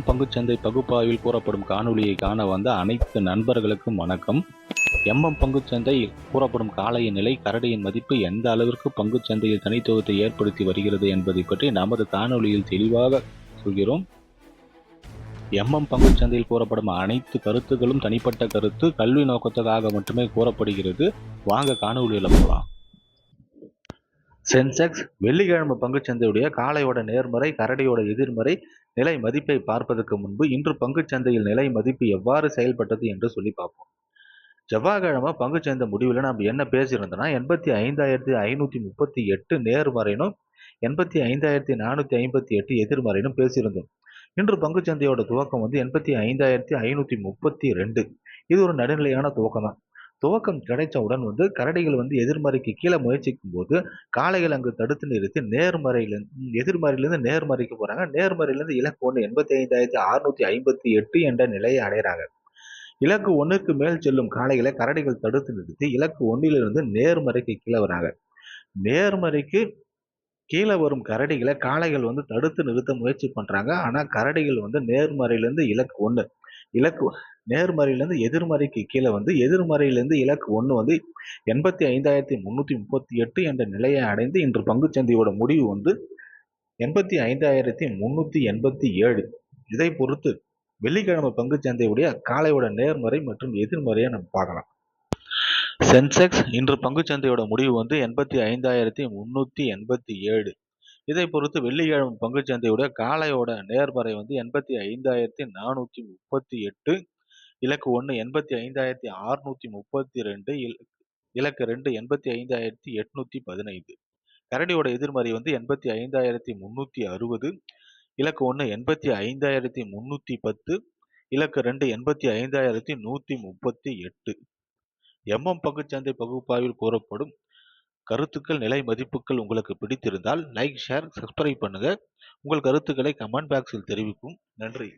பங்குச்சந்தை பகுப்பாய்வில் கூறப்படும் காணொளியை காண வந்த அனைத்து நண்பர்களுக்கும் வணக்கம். பங்குச்சந்தை கூறப்படும் காளையின் நிலை, கரடியின் மதிப்பு எந்த அளவிற்கு பங்குச்சந்தையில் தனித்துவத்தை ஏற்படுத்தி வருகிறது என்பதை பற்றி நமது காணொளியில் தெளிவாக சொல்கிறோம். பங்குச்சந்தையில் கூறப்படும் அனைத்து கருத்துக்களும் தனிப்பட்ட கருத்து, கல்வி நோக்கத்துக்காக மட்டுமே கூறப்படுகிறது. வாங்க காணொளியில் போகலாம். சென்செக்ஸ் வெள்ளிக்கிழமை பங்குச்சந்தையுடைய காளையோட நேர்மறை, கரடியோட எதிர்மறை நிலை மதிப்பை பார்ப்பதற்கு முன்பு இன்று பங்குச்சந்தையில் நிலை மதிப்பு எவ்வாறு செயல்பட்டது என்று சொல்லி பார்ப்போம். செவ்வாய்க்கிழமை பங்குச்சந்தை முடிவில் நம்ம என்ன பேசியிருந்தோம்னா 85,538 நேர்மறைனும் 85,458 எதிர்மறைனும் பேசியிருந்தோம். இன்று பங்குச்சந்தையோட துவக்கம் 85,532. இது ஒரு நடுநிலையான துவக்கம் தான். துவக்கம் கிடைச்சவுடன் கரடிகள் எதிர்மறைக்கு கீழே முயற்சிக்கும் போது காளைகள் அங்கு தடுத்து நிறுத்தி எதிர்மறையிலிருந்து நேர்மறைக்கு போறாங்க. நேர்மறையிலிருந்து இலக்கு 1 85,658 என்ற நிலையை அடைகிறாங்க. இலக்கு 1க்கு மேல் செல்லும் காளைகளை கரடிகள் தடுத்து நிறுத்தி இலக்கு 1லிருந்து நேர்மறைக்கு கீழே வராங்க. நேர்மறைக்கு கீழே வரும் கரடிகளை காளைகள் தடுத்து நிறுத்த முயற்சி பண்றாங்க. ஆனா கரடிகள் நேர்மறையிலிருந்து இலக்கு நேர்மறையிலிருந்து எதிர்மறைக்கு கீழே எதிர்மறையிலிருந்து இலக்கு 1 85,338 என்ற நிலையை அடைந்து இன்று பங்குச்சந்தையோட முடிவு 85,387. இதை பொறுத்து வெள்ளிக்கிழமை பங்குச்சந்தையுடைய காளையோட நேர்மறை மற்றும் எதிர்மறையை நம்ம பார்க்கலாம். சென்செக்ஸ் இன்று பங்குச்சந்தையோட முடிவு 85,387. இதை பொறுத்து வெள்ளிக்கிழமை பங்குச்சந்தையுடைய காளையோட நேர்மறை 85,438, இலக்கு 1 85,632, இலக்கு 2 85,815. கரடியோட எதிர்மறை 85,360, இலக்கு 1 85,310, இலக்கு 2 85,138. பங்குச்சந்தை பகுப்பாய்வில் கூறப்படும் கருத்துக்கள், நிலை மதிப்புகள் உங்களுக்கு பிடித்திருந்தால் லைக், ஷேர், சப்ஸ்கிரைப் பண்ணுங்க. உங்கள் கருத்துக்களை கமெண்ட் பாக்ஸில் தெரிவிக்கும். நன்றி.